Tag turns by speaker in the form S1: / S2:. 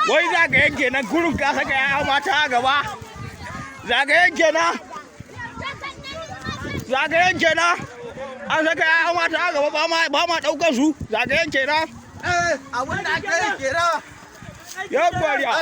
S1: Wai zagayen kenan gurin ka saka ya mata a gaba. Zagayen kenan. Zagayen kenan. An saka ya mata a gaba ba ma daukar su. Zagayen kenan.
S2: Abin da aka yi kenan.
S1: Ya kwariya.